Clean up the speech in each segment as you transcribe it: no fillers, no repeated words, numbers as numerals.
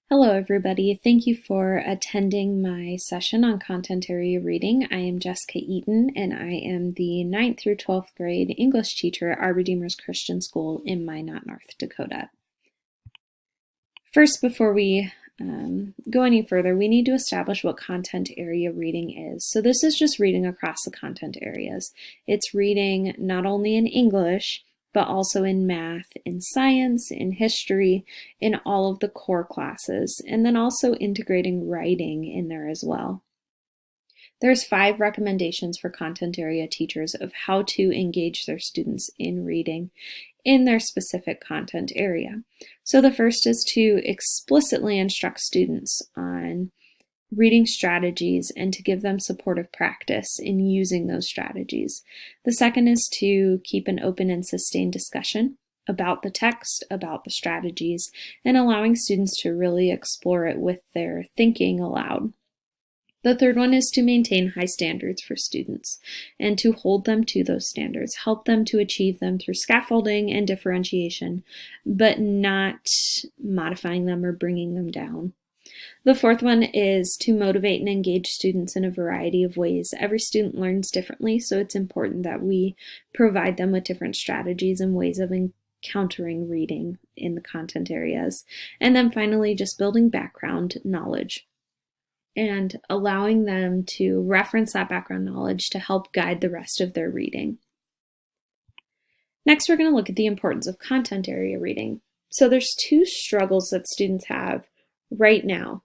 Hello, everybody. Thank you for attending my session on content area reading. I am Jessica Eaton, and I am the 9th through 12th grade English teacher at Our Redeemers Christian School in Minot, North Dakota. First, before we go any further, we need to establish what content area reading is. So this is just reading across the content areas. It's reading not only in English, but also in math, in science, in history, in all of the core classes, and then also integrating writing in there as well. There's 5 recommendations for content area teachers of how to engage their students in reading in their specific content area. So the first is to explicitly instruct students on reading strategies and to give them supportive practice in using those strategies. The second is to keep an open and sustained discussion about the text, about the strategies, and allowing students to really explore it with their thinking aloud. The third one is to maintain high standards for students and to hold them to those standards, help them to achieve them through scaffolding and differentiation, but not modifying them or bringing them down. The fourth one is to motivate and engage students in a variety of ways. Every student learns differently, so it's important that we provide them with different strategies and ways of encountering reading in the content areas. And then finally, just building background knowledge and allowing them to reference that background knowledge to help guide the rest of their reading. Next, we're going to look at the importance of content area reading. So there's 2 struggles that students have right now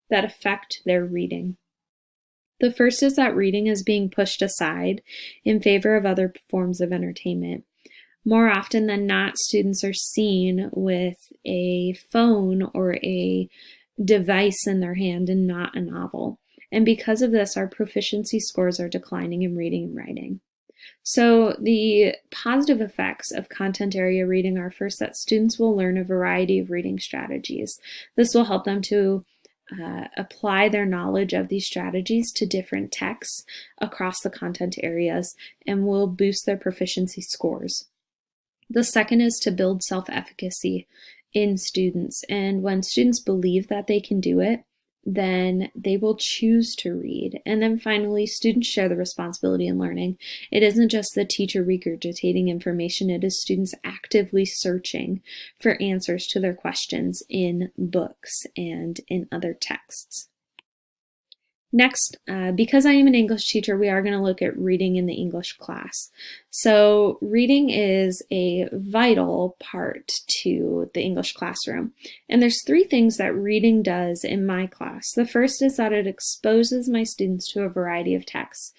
that affect their reading. The first is that reading is being pushed aside in favor of other forms of entertainment. More often than not, students are seen with a phone or a device in their hand and not a novel. And because of this, our proficiency scores are declining in reading and writing. So the positive effects of content area reading are first that students will learn a variety of reading strategies. This will help them to apply their knowledge of these strategies to different texts across the content areas and will boost their proficiency scores. The second is to build self-efficacy in students, and when students believe that they can do it, then they will choose to read. And then finally, students share the responsibility in learning. It isn't just the teacher regurgitating information, it is students actively searching for answers to their questions in books and in other texts. Next, because I am an English teacher, we are going to look at reading in the English class. So reading is a vital part to the English classroom. And there's 3 things that reading does in my class. The first is that it exposes my students to a variety of texts.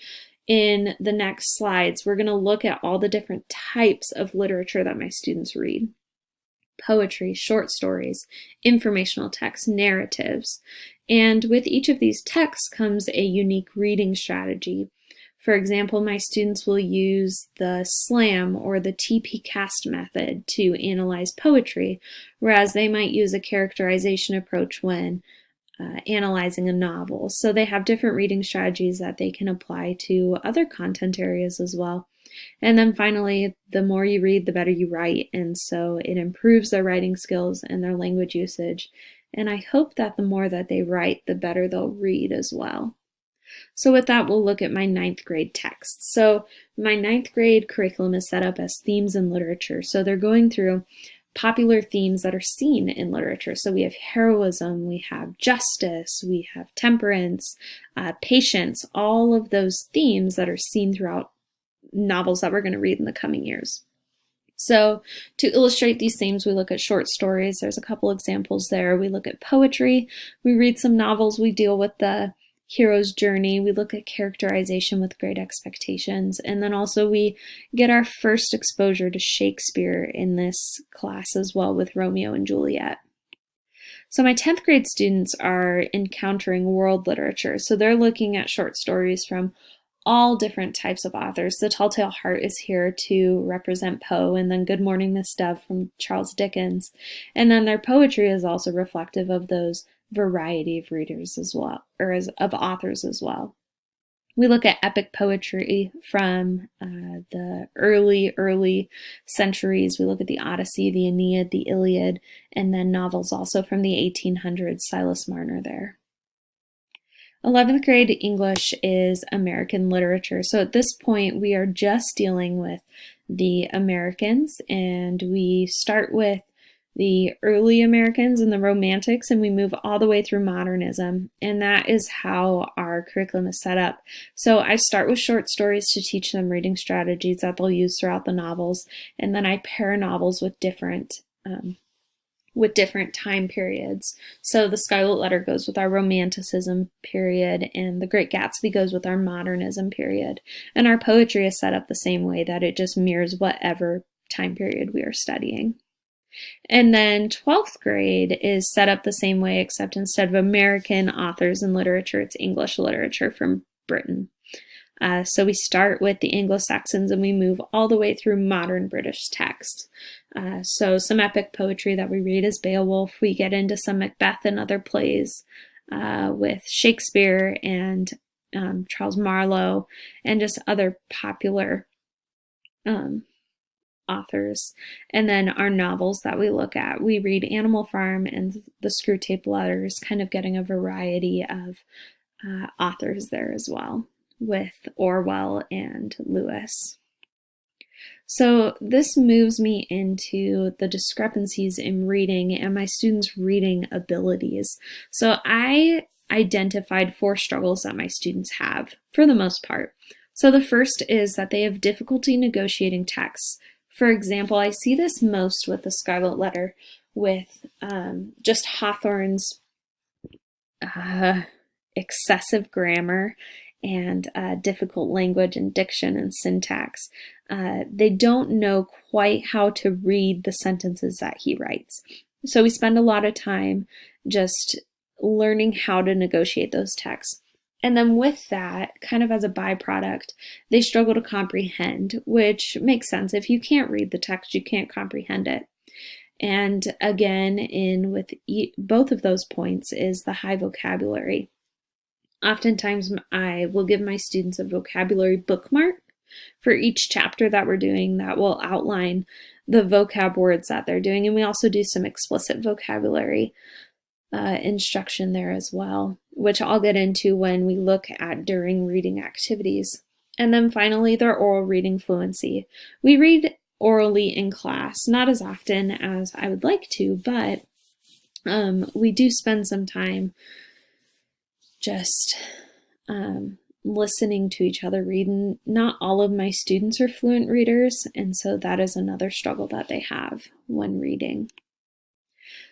In the next slides, we're going to look at all the different types of literature that my students read. Poetry, short stories, informational texts, narratives. And with each of these texts comes a unique reading strategy. For example, my students will use the SLAM or the TP-CAST method to analyze poetry, whereas they might use a characterization approach when analyzing a novel. So they have different reading strategies that they can apply to other content areas as well. And then finally, the more you read, the better you write. And so it improves their writing skills and their language usage. And I hope that the more that they write, the better they'll read as well. So with that, we'll look at my 9th grade texts. So my 9th grade curriculum is set up as themes in literature. So they're going through popular themes that are seen in literature. So we have heroism, we have justice, we have temperance, patience, all of those themes that are seen throughout novels that we're going to read in the coming years. So to illustrate these themes, we look at short stories. There's a couple examples there. We look at poetry. We read some novels. We deal with the hero's journey. We look at characterization with Great Expectations. And then also we get our first exposure to Shakespeare in this class as well with Romeo and Juliet. So my 10th grade students are encountering world literature. So they're looking at short stories from all different types of authors. The Telltale Heart is here to represent Poe, and then Good Morning, Miss Dove from Charles Dickens. And then their poetry is also reflective of those variety of readers as well, or of authors as well. We look at epic poetry from the early centuries. We look at the Odyssey, the Aeneid, the Iliad, and then novels also from the 1800s, Silas Marner there. 11th grade English is American literature. So at this point, we are just dealing with the Americans, and we start with the early Americans and the Romantics, and we move all the way through modernism, and that is how our curriculum is set up. So I start with short stories to teach them reading strategies that they'll use throughout the novels, and then I pair novels with different time periods. So The Scarlet Letter goes with our Romanticism period, and The Great Gatsby goes with our Modernism period. And our poetry is set up the same way, that it just mirrors whatever time period we are studying. And then 12th grade is set up the same way, except instead of American authors and literature, it's English literature from Britain. So we start with the Anglo-Saxons and we move all the way through modern British texts. So some epic poetry that we read is Beowulf. We get into some Macbeth and other plays with Shakespeare and Charles Marlowe and just other popular authors. And then our novels that we look at, we read Animal Farm and the Screwtape Letters, kind of getting a variety of authors there as well, with Orwell and Lewis. So this moves me into the discrepancies in reading and my students' reading abilities. So I identified 4 struggles that my students have for the most part. So the first is that they have difficulty negotiating texts. For example, I see this most with The Scarlet Letter, with just Hawthorne's excessive grammar and difficult language and diction and syntax. They don't know quite how to read the sentences that he writes. So we spend a lot of time just learning how to negotiate those texts. And then with that, kind of as a byproduct, they struggle to comprehend, which makes sense. If you can't read the text, you can't comprehend it. And again, with both of those points is the high vocabulary. Oftentimes, I will give my students a vocabulary bookmark for each chapter that we're doing that will outline the vocab words that they're doing. And we also do some explicit vocabulary instruction there as well, which I'll get into when we look at during reading activities. And then finally, their oral reading fluency. We read orally in class, not as often as I would like to, but we do spend some time just listening to each other read. And not all of my students are fluent readers, and so that is another struggle that they have when reading.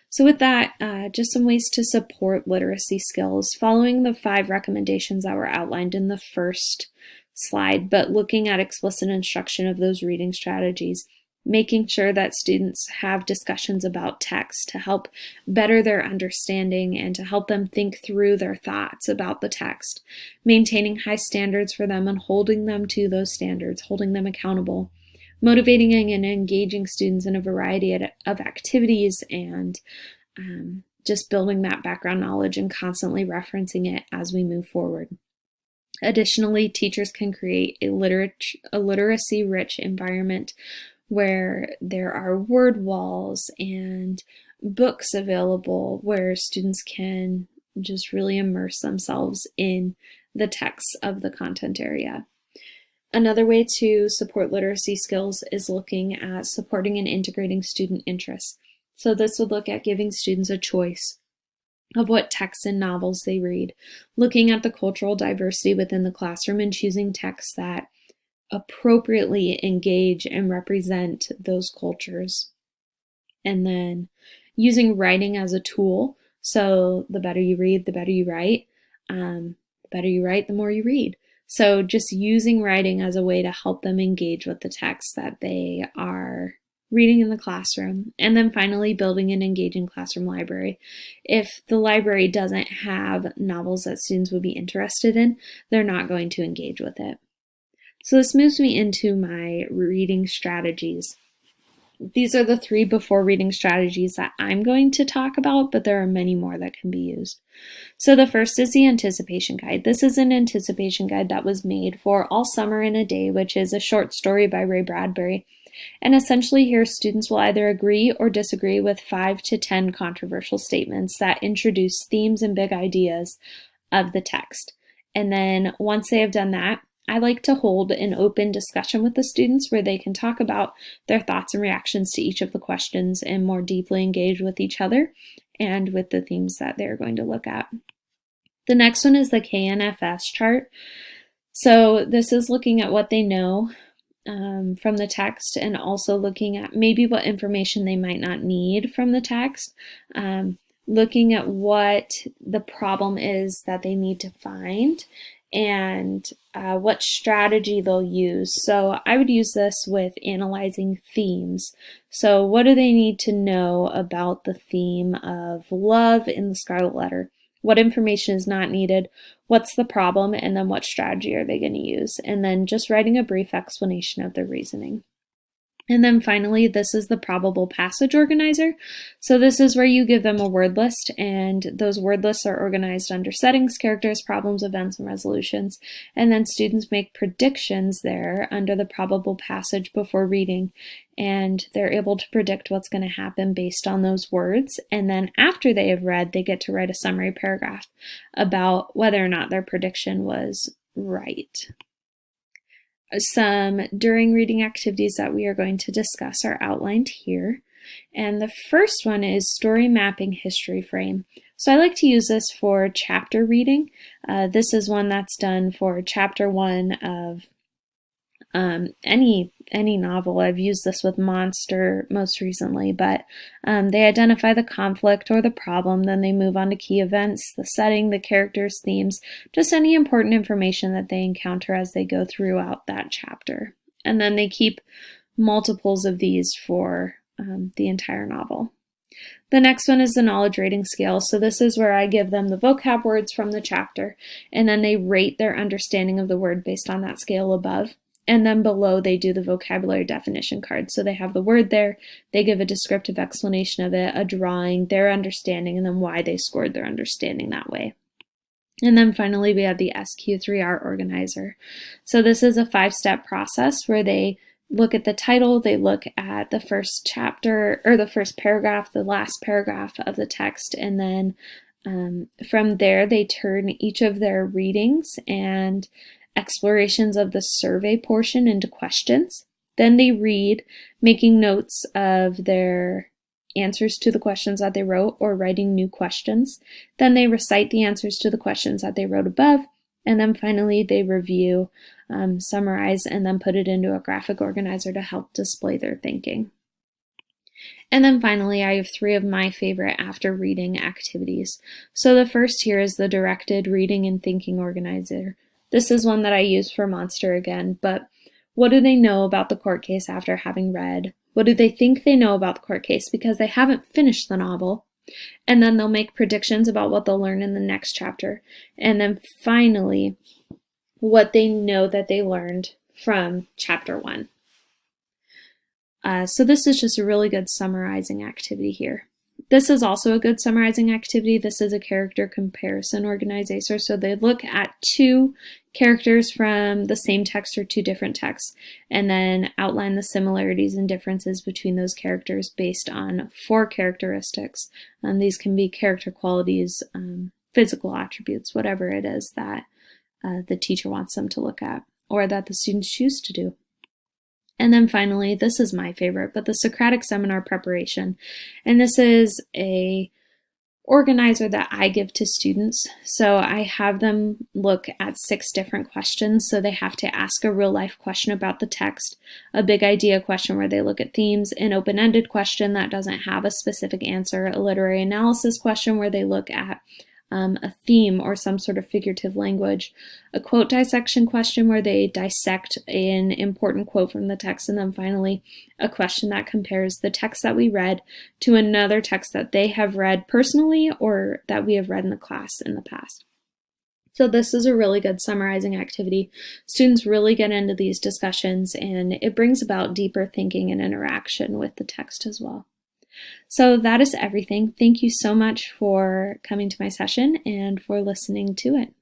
So with that, just some ways to support literacy skills, following the 5 recommendations that were outlined in the first slide, but looking at explicit instruction of those reading strategies, making sure that students have discussions about text to help better their understanding and to help them think through their thoughts about the text, maintaining high standards for them and holding them to those standards, holding them accountable, motivating and engaging students in a variety of activities, and just building that background knowledge and constantly referencing it as we move forward. Additionally, teachers can create a literacy-rich environment where there are word walls and books available where students can just really immerse themselves in the texts of the content area. Another way to support literacy skills is looking at supporting and integrating student interests. So this would look at giving students a choice of what texts and novels they read, looking at the cultural diversity within the classroom and choosing texts that appropriately engage and represent those cultures. And then using writing as a tool. So the better you read, the better you write. The better you write, the more you read. So just using writing as a way to help them engage with the text that they are reading in the classroom. And then finally, building an engaging classroom library. If the library doesn't have novels that students would be interested in, they're not going to engage with it. So this moves me into my reading strategies. These are the 3 before reading strategies that I'm going to talk about, but there are many more that can be used. So the first is the anticipation guide. This is an anticipation guide that was made for All Summer in a Day, which is a short story by Ray Bradbury. And essentially here, students will either agree or disagree with 5 to 10 controversial statements that introduce themes and big ideas of the text. And then once they have done that, I like to hold an open discussion with the students where they can talk about their thoughts and reactions to each of the questions and more deeply engage with each other and with the themes that they're going to look at. The next one is the KNFS chart. So this is looking at what they know from the text and also looking at maybe what information they might not need from the text, looking at what the problem is that they need to find and what strategy they'll use. So I would use this with analyzing themes. So what do they need to know about the theme of love in the Scarlet Letter? What information is not needed? What's the problem? And then what strategy are they going to use? And then just writing a brief explanation of their reasoning. And then finally, this is the probable passage organizer. So this is where you give them a word list, and those word lists are organized under settings, characters, problems, events, and resolutions. And then students make predictions there under the probable passage before reading, and they're able to predict what's going to happen based on those words. And then after they have read, they get to write a summary paragraph about whether or not their prediction was right. Some during reading activities that we are going to discuss are outlined here. And the first one is story mapping history frame. So I like to use this for chapter reading. This is one that's done for chapter 1 of any novel. I've used this with Monster most recently, but they identify the conflict or the problem, then they move on to key events, the setting, the characters, themes, just any important information that they encounter as they go throughout that chapter. And then they keep multiples of these for the entire novel. The next one is the knowledge rating scale. So this is where I give them the vocab words from the chapter, and then they rate their understanding of the word based on that scale above. And then below they do the vocabulary definition card. So they have the word there, they give a descriptive explanation of it, a drawing, their understanding, and then why they scored their understanding that way. And then finally we have the SQ3R organizer. So this is a 5-step process where they look at the title, they look at the first chapter or the first paragraph, the last paragraph of the text, and then from there they turn each of their readings and explorations of the survey portion into questions. Then they read, making notes of their answers to the questions that they wrote or writing new questions. Then they recite the answers to the questions that they wrote above. And then finally they review, summarize, and then put it into a graphic organizer to help display their thinking. And then finally, I have 3 of my favorite after reading activities. So the first here is the directed reading and thinking organizer. This is one that I use for Monster again, but what do they know about the court case after having read? What do they think they know about the court case because they haven't finished the novel? And then they'll make predictions about what they'll learn in the next chapter. And then finally, what they know that they learned from chapter 1. So this is just a really good summarizing activity here. This is also a good summarizing activity. This is a character comparison organizer. So they look at 2 characters from the same text or 2 different texts, and then outline the similarities and differences between those characters based on 4 characteristics. These can be character qualities, physical attributes, whatever it is that the teacher wants them to look at or that the students choose to do. And then finally, this is my favorite, but the Socratic Seminar Preparation. And this is a organizer that I give to students. So I have them look at 6 different questions. So they have to ask a real life question about the text, a big idea question where they look at themes, an open-ended question that doesn't have a specific answer, a literary analysis question where they look at a theme or some sort of figurative language, a quote dissection question where they dissect an important quote from the text, and then finally a question that compares the text that we read to another text that they have read personally or that we have read in the class in the past. So this is a really good summarizing activity. Students really get into these discussions, and it brings about deeper thinking and interaction with the text as well. So that is everything. Thank you so much for coming to my session and for listening to it.